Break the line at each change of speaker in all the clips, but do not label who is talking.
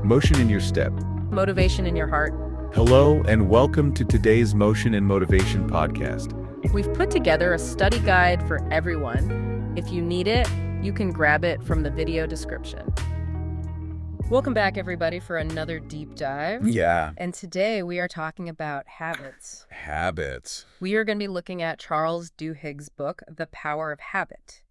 Motion in your step.
Motivation in your heart.
Hello, and welcome to today's Motion and Motivation podcast.
We've put together a study guide for everyone. If you need it, you can grab it from the video description. Welcome back, everybody, for another deep dive.
Yeah.
And today we are talking about habits.
Habits.
We are going to be looking at Charles Duhigg's book, The Power of Habit,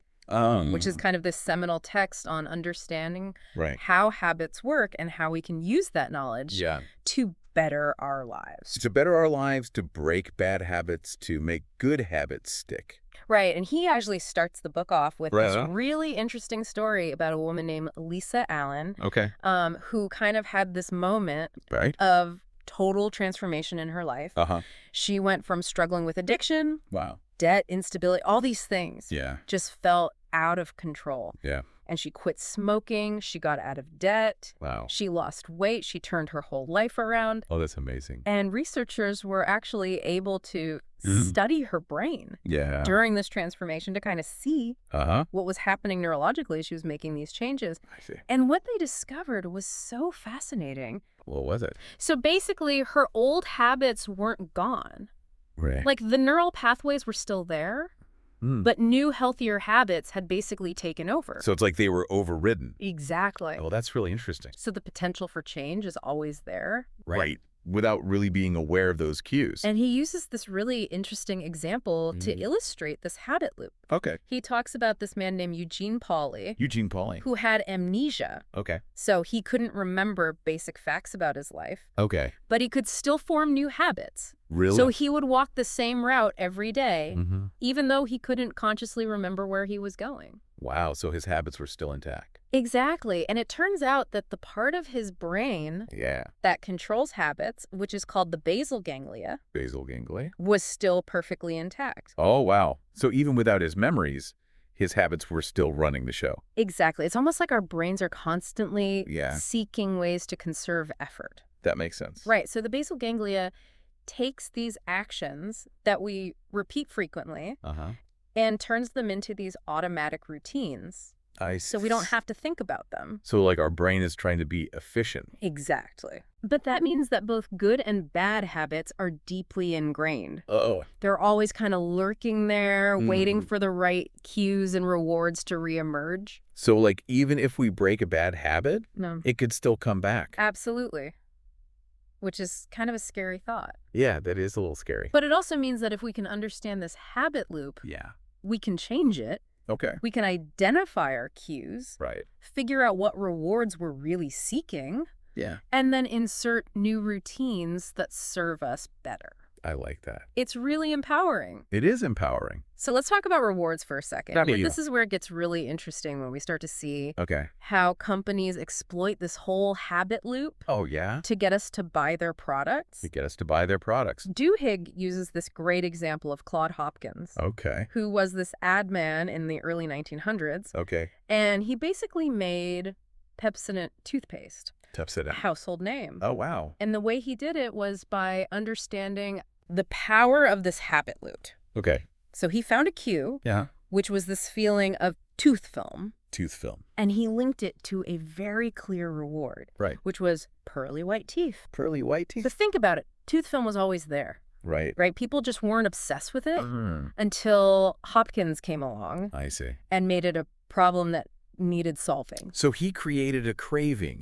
which is kind of this seminal text on understanding how habits work and how we can use that knowledge to better our lives.
To better our lives, to break bad habits, to make good habits stick.
Right, and he actually starts the book off with this really interesting story about a woman named Lisa Allen, who kind of had this moment of total transformation in her life. She went from struggling with addiction, debt, instability, all these things just felt out of control. And she quit smoking. She got out of debt. She lost weight. She turned her whole life around.
Oh, that's amazing.
And researchers were actually able to study her brain during this transformation to kind of see what was happening neurologically as she was making these changes.
I see.
And what they discovered was so fascinating.
What was it?
So basically, her old habits weren't gone. Like the neural pathways were still there. But new, healthier habits had basically taken over.
So it's like they were overridden.
Exactly.
Well, that's really interesting.
So the potential for change is always there.
Right. Without really being aware of those cues.
And he uses this really interesting example to illustrate this habit loop. He talks about this man named Eugene Pauly. Who had amnesia. So he couldn't remember basic facts about his life. But he could still form new habits.
Really?
So he would walk the same route every day, even though he couldn't consciously remember where he was going.
Wow, so his habits were still intact.
Exactly. And it turns out that the part of his brain that controls habits, which is called the basal ganglia, was still perfectly intact.
Oh, wow. So even without his memories, his habits were still running the show.
Exactly. It's almost like our brains are constantly seeking ways to conserve effort.
That makes sense.
Right. So the basal ganglia takes these actions that we repeat frequently and turns them into these automatic routines. So we don't have to think about them.
So like our brain is trying to be efficient.
Exactly. But that means that both good and bad habits are deeply ingrained. They're always kind of lurking there, waiting for the right cues and rewards to reemerge.
So like even if we break a bad habit, it could still come back.
Absolutely. Which is kind of a scary thought.
Yeah, that is a little scary.
But it also means that if we can understand this habit loop, we can change it. We can identify our cues, figure out what rewards we're really seeking, and then insert new routines that serve us better.
I like that.
It's really empowering.
It is empowering.
So let's talk about rewards for a second. This is where it gets really interesting when we start to see how companies exploit this whole habit loop to get us to buy their products. Duhigg uses this great example of Claude Hopkins, who was this ad man in the early 1900s. And he basically made Pepsodent toothpaste. A household name.
Oh, wow.
And the way he did it was by understanding the power of this habit loop. So he found a cue, which was this feeling of tooth film. And he linked it to a very clear reward, which was pearly white teeth. But think about it. Tooth film was always there. Right? People just weren't obsessed with it until Hopkins came along. And made it a problem that needed solving.
So he created a craving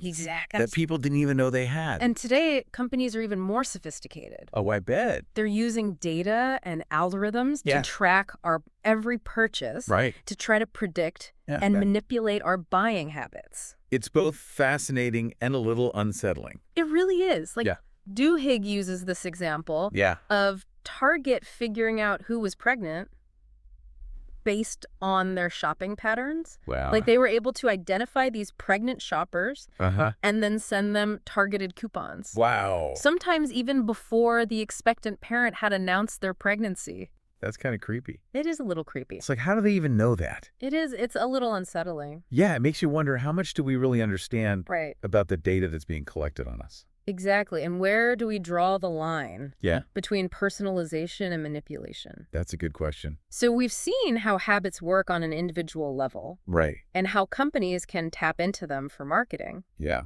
that people didn't even know they had.
And today, companies are even more sophisticated.
Oh, I bet.
They're using data and algorithms to track our every purchase to try to predict and manipulate our buying habits.
It's both fascinating and a little unsettling.
It really is. Like, Duhigg uses this example of Target figuring out who was pregnant based on their shopping patterns. Like they were able to identify these pregnant shoppers and then send them targeted coupons. Sometimes even before the expectant parent had announced their pregnancy.
That's kind of creepy.
It is a little creepy.
It's like, how do they even know that?
It is. It's a little unsettling.
Yeah, it makes you wonder, how much do we really understand about the data that's being collected on us?
Exactly. And where do we draw the line between personalization and manipulation?
That's a good question.
So we've seen how habits work on an individual level.
Right.
And how companies can tap into them for marketing.
Yeah.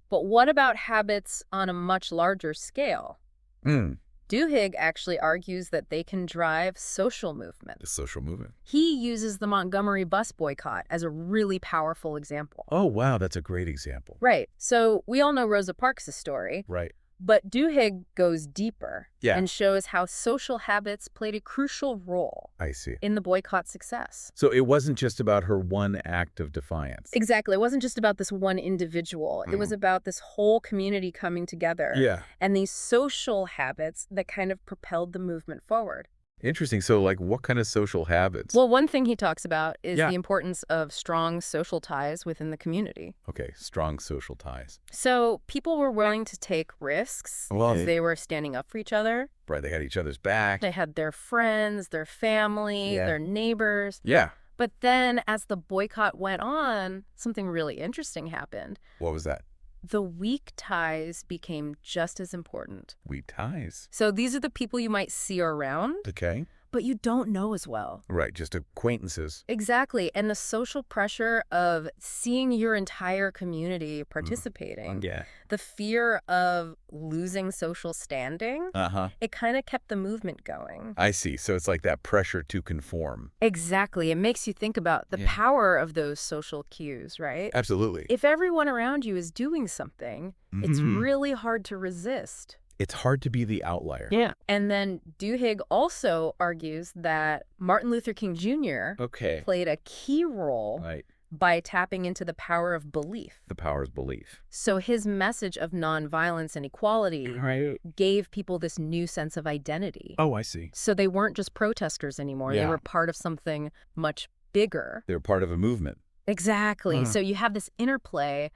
But what about habits on a much larger scale?
Mm.
Duhigg actually argues that they can drive social movement.
The social movement.
He uses the Montgomery bus boycott as a really powerful example.
Oh, wow, that's a great example.
Right. So we all know Rosa Parks' story.
Right.
But Duhigg goes deeper
Yeah.
and shows how social habits played a crucial role
I see.
in the boycott's success.
So it wasn't just about her one act of defiance.
Exactly. It wasn't just about this one individual. It was about this whole community coming together.
Yeah.
And these social habits that kind of propelled the movement forward.
Interesting. So, like, what kind of social habits?
Well, one thing he talks about is
Yeah.
the importance of strong social ties within the community.
Okay, strong social ties.
So people were willing to take risks
Well,
because they were standing up for each other.
Right, they had each other's back.
They had their friends, their family, their neighbors.
Yeah.
But then as the boycott went on, something really interesting happened.
What was that?
The weak ties became just as important.
Weak ties.
So these are the people you might see around,
Okay.
but you don't know as well.
Right, just acquaintances.
Exactly. And the social pressure of seeing your entire community participating,
Yeah.
the fear of losing social standing,
Uh-huh.
it kind of kept the movement going.
I see. So it's like that pressure to conform.
Exactly. It makes you think about the power of those social cues, right?
Absolutely.
If everyone around you is doing something, it's really hard to resist.
It's hard to be the outlier.
Yeah. And then Duhigg also argues that Martin Luther King Jr.
Okay.
played a key role
Right.
by tapping into the power of belief.
The power is belief.
So his message of nonviolence and equality
Right.
gave people this new sense of identity.
Oh, I see.
So they weren't just protesters anymore. They
Yeah.
were part of something much bigger.
They're part of a movement.
Exactly. So you have this interplay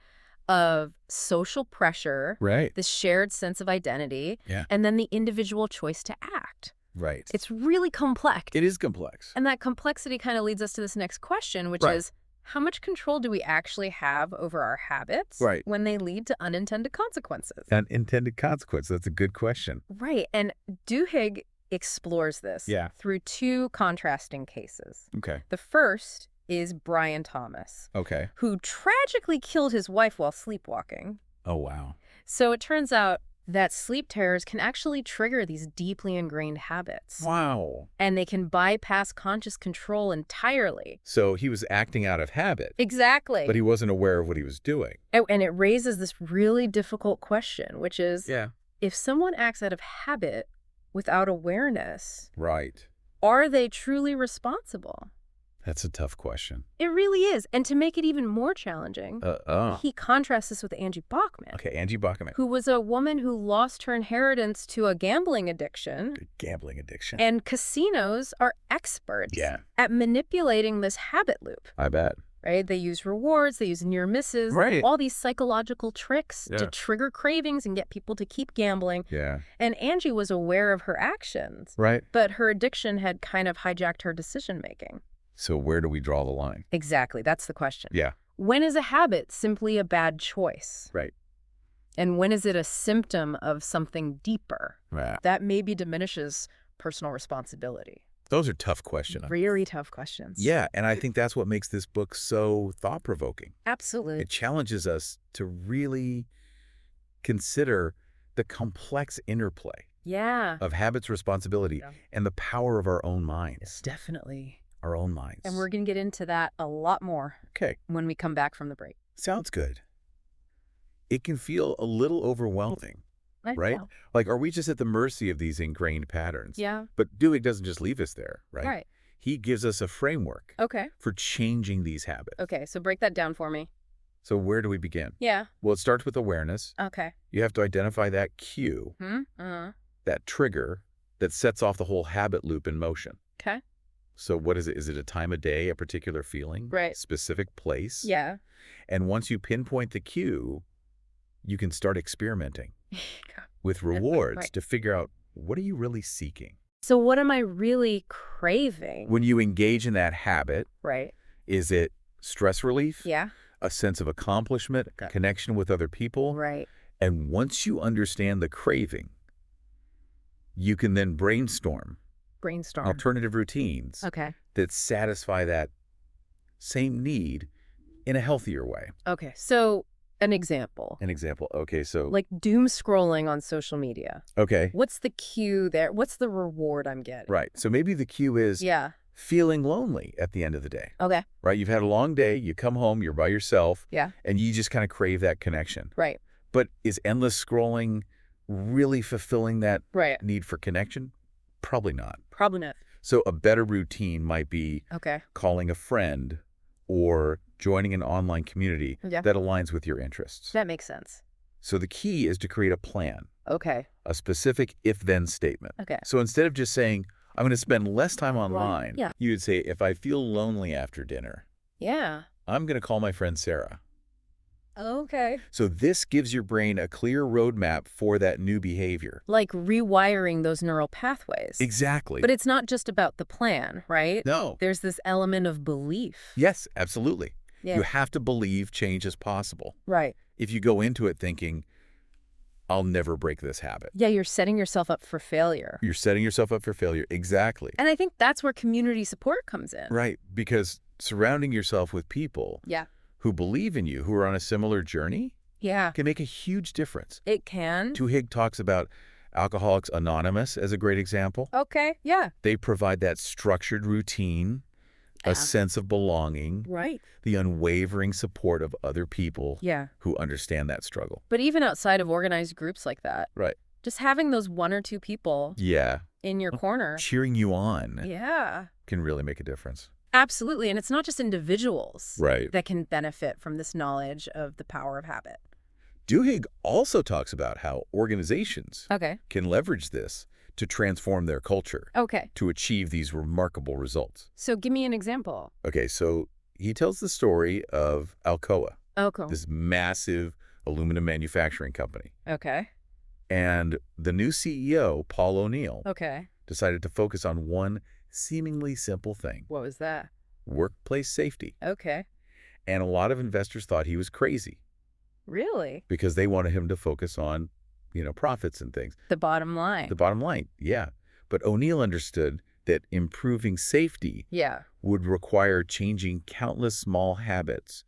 of social pressure,
Right.
this shared sense of identity,
Yeah.
and then the individual choice to act.
Right.
It's really complex.
It is complex.
And that complexity kind of leads us to this next question, which
Right.
is, how much control do we actually have over our habits
Right.
when they lead to unintended consequences?
Unintended consequence. That's a good question.
Right. And Duhigg explores this through two contrasting cases.
Okay.
The first is Brian Thomas,
Okay.
who tragically killed his wife while sleepwalking.
Oh, wow.
So it turns out that sleep terrors can actually trigger these deeply ingrained habits.
Wow.
And they can bypass conscious control entirely.
So he was acting out of habit.
Exactly.
But he wasn't aware of what he was doing.
And it raises this really difficult question, which is,
Yeah.
if someone acts out of habit without awareness,
Right.
are they truly responsible?
That's a tough question.
It really is. And to make it even more challenging, he contrasts this with Angie Bachman.
Okay, Angie Bachman.
Who was a woman who lost her inheritance to a gambling addiction.
Gambling addiction.
And casinos are experts at manipulating this habit loop.
I bet.
Right? They use rewards, they use near misses, all these psychological tricks to trigger cravings and get people to keep gambling.
Yeah.
And Angie was aware of her actions.
Right.
But her addiction had kind of hijacked her decision-making.
So where do we draw the line?
Exactly. That's the question.
Yeah.
When is a habit simply a bad choice?
Right.
And when is it a symptom of something deeper?
Right.
That maybe diminishes personal responsibility.
Those are tough questions.
Very tough questions.
Yeah, and I think that's what makes this book so thought-provoking.
Absolutely.
It challenges us to really consider the complex interplay of habits, responsibility, and the power of our own minds.
Definitely.
Our own minds.
And we're going to get into that a lot more when we come back from the break.
Sounds good. It can feel a little overwhelming, right?
Know.
Like, are we just at the mercy of these ingrained patterns?
Yeah.
But Duhigg doesn't just leave us there, right?
Right.
He gives us a framework for changing these habits.
Okay, so break that down for me.
So where do we begin?
Yeah.
Well, it starts with awareness.
Okay.
You have to identify that cue, that trigger that sets off the whole habit loop in motion.
Okay.
So what is it? Is it a time of day, a particular feeling?
Right.
Specific place?
Yeah.
And once you pinpoint the cue, you can start experimenting with rewards to figure out, what are you really seeking?
So what am I really craving?
When you engage in that habit, is it stress relief?
Yeah.
A sense of accomplishment, connection with other people?
Right.
And once you understand the craving, you can then brainstorm alternative routines that satisfy that same need in a healthier way.
Okay. So an example.
An example. Okay, so...
Like doom scrolling on social media.
Okay.
What's the cue there? What's the reward I'm getting?
Right. So maybe the cue is feeling lonely at the end of the day.
Okay.
Right? You've had a long day. You come home. You're by yourself.
Yeah.
And you just kind of crave that connection.
Right.
But is endless scrolling really fulfilling that need for connection? Probably not.
Probably not.
So a better routine might be calling a friend or joining an online community that aligns with your interests.
That makes sense.
So the key is to create a plan.
Okay.
A specific if-then statement.
Okay.
So instead of just saying, I'm going to spend less time online, you would say, if I feel lonely after dinner, I'm going to call my friend Sarah.
Okay.
So this gives your brain a clear roadmap for that new behavior.
Like rewiring those neural pathways.
Exactly.
But it's not just about the plan, right?
No.
There's this element of belief.
Yes, absolutely.
Yeah.
You have to believe change is possible.
Right.
If you go into it thinking, I'll never break this habit.
Yeah, you're setting yourself up for failure.
You're setting yourself up for failure. Exactly.
And I think that's where community support comes in.
Right. Because surrounding yourself with people who believe in you, who are on a similar journey, can make a huge difference.
It can.
Tuhig talks about Alcoholics Anonymous as a great example.
Okay, yeah.
They provide that structured routine, a sense of belonging, the unwavering support of other people who understand that struggle.
But even outside of organized groups like that, just having those one or two people in your corner,
cheering you on, can really make a difference.
Absolutely. And it's not just individuals
that
can benefit from this knowledge of the power of habit.
Duhigg also talks about how organizations can leverage this to transform their culture to achieve these remarkable results.
So give me an example.
Okay, so he tells the story of Alcoa, this massive aluminum manufacturing company.
Okay.
And the new CEO, Paul O'Neill, decided to focus on one seemingly simple thing.
What was that?
Workplace safety.
Okay.
And a lot of investors thought he was crazy.
Really?
Because they wanted him to focus on, profits and things.
The bottom line.
The bottom line, yeah. But O'Neill understood that improving safety would require changing countless small habits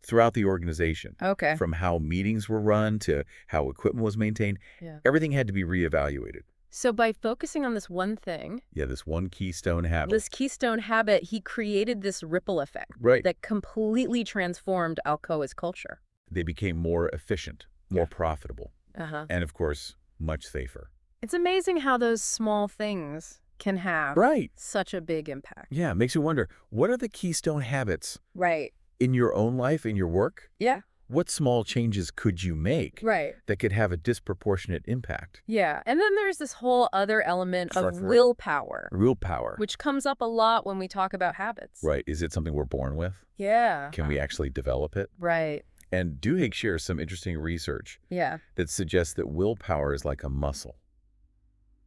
throughout the organization. From how meetings were run to how equipment was maintained. Everything had to be reevaluated.
So by focusing on this one thing,
this one keystone habit.
This keystone habit, he created this ripple effect that completely transformed Alcoa's culture.
They became more efficient, more profitable, and of course, much safer.
It's amazing how those small things can have such a big impact.
Yeah, it makes you wonder, what are the keystone habits in your own life, in your work?
Yeah.
What small changes could you make that could have a disproportionate impact?
Yeah. And then there's this whole other element of willpower.
Willpower.
Which comes up a lot when we talk about habits.
Right. Is it something we're born with?
Yeah.
Can we actually develop it?
Right.
And Duhigg shares some interesting research that suggests that willpower is like a muscle.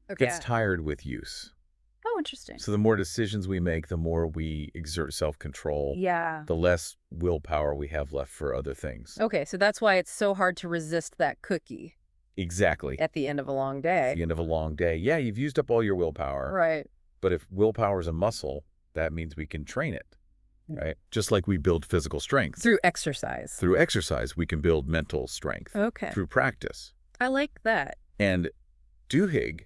It gets tired with use.
Oh, interesting.
So the more decisions we make, the more we exert self-control.
Yeah.
The less willpower we have left for other things.
Okay, so that's why it's so hard to resist that cookie.
Exactly.
At the end of a long day.
At the end of a long day. Yeah, you've used up all your willpower.
Right.
But if willpower is a muscle, that means we can train it. Right? Just like we build physical strength.
Through exercise.
Through exercise, we can build mental strength.
Okay.
Through practice.
I like that.
And Duhigg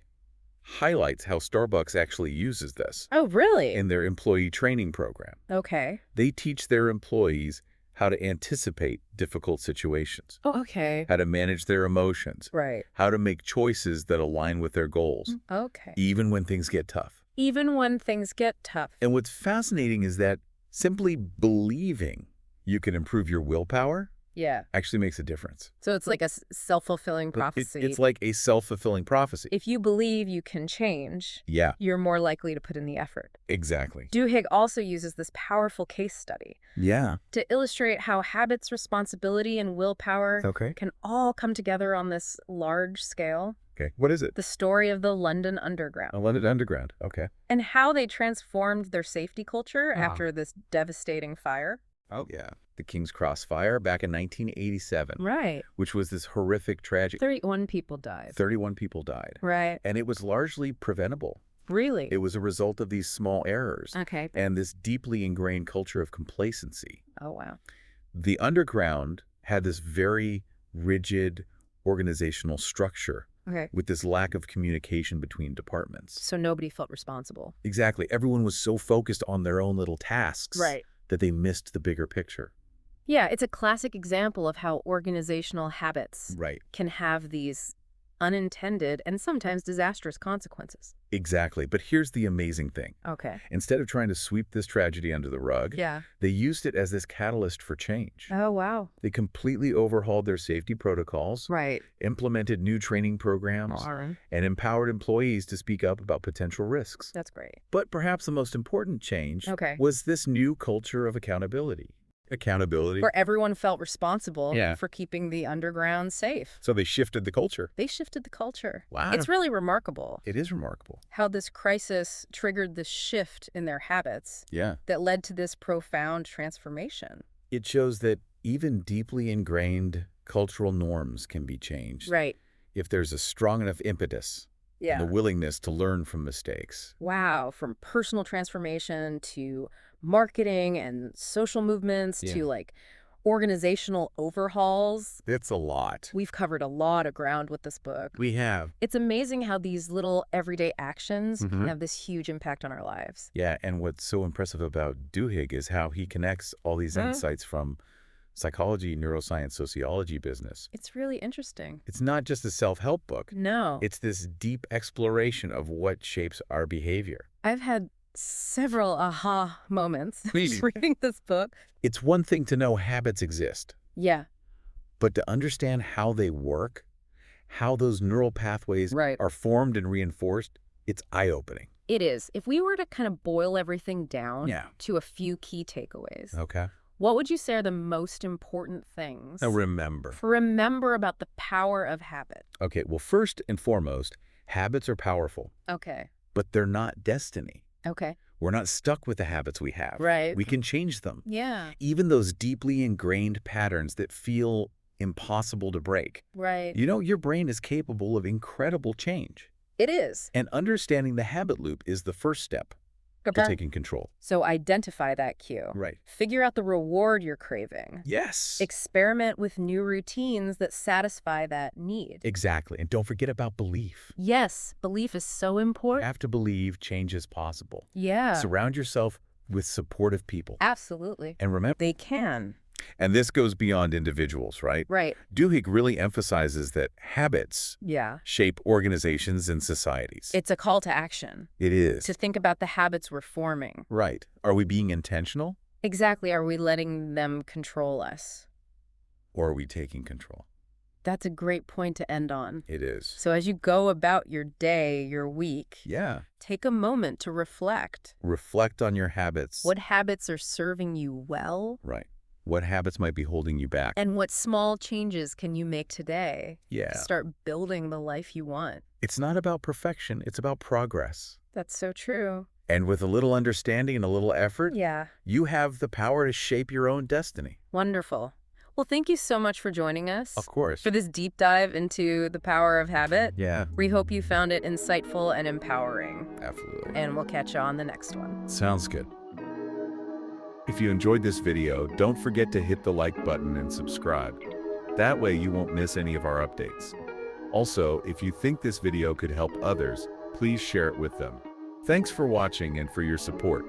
highlights how Starbucks actually uses this.
Oh, really?
In their employee training program.
Okay.
They teach their employees how to anticipate difficult situations.
Oh, okay.
How to manage their emotions.
Right.
How to make choices that align with their goals.
Okay.
Even when things get tough.
Even when things get tough.
And what's fascinating is that simply believing you can improve your willpower actually makes a difference.
So it's like a self-fulfilling prophecy.
It's like a self-fulfilling prophecy.
If you believe you can change, you're more likely to put in the effort.
Exactly.
Duhigg also uses this powerful case study to illustrate how habits, responsibility, and willpower can all come together on this large scale.
Okay, what is it?
The story of the London Underground.
The London Underground, okay.
And how they transformed their safety culture after this devastating fire.
Oh, yeah. The King's Cross fire back in 1987.
Right.
Which was this horrific tragedy.
31 people died.
31 people died.
Right.
And it was largely preventable.
Really?
It was a result of these small errors.
Okay.
And this deeply ingrained culture of complacency.
Oh, wow.
The Underground had this very rigid organizational structure.
Okay.
With this lack of communication between departments.
So nobody felt responsible.
Exactly. Everyone was so focused on their own little tasks that they missed the bigger picture.
Yeah, it's a classic example of how organizational habits can have these unintended and sometimes disastrous consequences.
Exactly. But here's the amazing thing.
Okay.
Instead of trying to sweep this tragedy under the rug, they used it as this catalyst for change.
Oh, wow.
They completely overhauled their safety protocols, implemented new training programs, and empowered employees to speak up about potential risks.
That's great.
But perhaps the most important change was this new culture of accountability.
Where everyone felt responsible for keeping the underground safe.
So they shifted the culture.
They shifted the culture.
Wow.
It's really remarkable.
It is remarkable.
How this crisis triggered this shift in their habits that led to this profound transformation.
It shows that even deeply ingrained cultural norms can be changed. If there's a strong enough impetus and the willingness to learn from mistakes.
Wow. From personal transformation to marketing and social movements to like organizational overhauls.
It's a lot.
We've covered a lot of ground with this book.
We have.
It's amazing how these little everyday actions can have this huge impact on our lives.
Yeah, and what's so impressive about Duhigg is how he connects all these insights from psychology, neuroscience, sociology, business.
It's really interesting.
It's not just a self-help book.
No.
It's this deep exploration of what shapes our behavior.
I've had several aha moments reading this book.
It's one thing to know habits exist.
Yeah.
But to understand how they work, how those neural pathways are formed and reinforced, it's eye-opening.
It is. If we were to kind of boil everything down to a few key takeaways, what would you say are the most important things
Now remember
about the power of habit?
Okay, well, first and foremost, habits are powerful.
Okay.
But they're not destiny.
Okay.
We're not stuck with the habits we have. We can change them.
Yeah.
Even those deeply ingrained patterns that feel impossible to break. You know, your brain is capable of incredible change.
It is.
And understanding the habit loop is the first step to taking control.
So identify that cue. Figure out the reward you're craving.
Yes.
Experiment with new routines that satisfy that need.
Exactly. And don't forget about belief.
Yes, belief is so important.
You have to believe change is possible.
Yeah.
Surround yourself with supportive people.
Absolutely.
And remember,
they can.
And this goes beyond individuals, right? Duhigg really emphasizes that habits shape organizations and societies.
It's a call to action.
It is.
To think about the habits we're forming.
Are we being intentional?
Exactly. Are we letting them control us?
Or are we taking control?
That's a great point to end on.
It is.
So as you go about your day, your week, take a moment to reflect.
Reflect on your habits.
What habits are serving you well?
What habits might be holding you back?
And what small changes can you make today
to
start building the life you want?
It's not about perfection. It's about progress.
That's so true.
And with a little understanding and a little effort, you have the power to shape your own destiny.
Wonderful. Well, thank you so much for joining us.
Of course.
For this deep dive into the power of habit. We hope you found it insightful and empowering.
Absolutely.
And we'll catch you on the next one.
Sounds good. If you enjoyed this video, don't forget to hit the like button and subscribe. That way you won't miss any of our updates. Also, if you think this video could help others, please share it with them. Thanks for watching and for your support.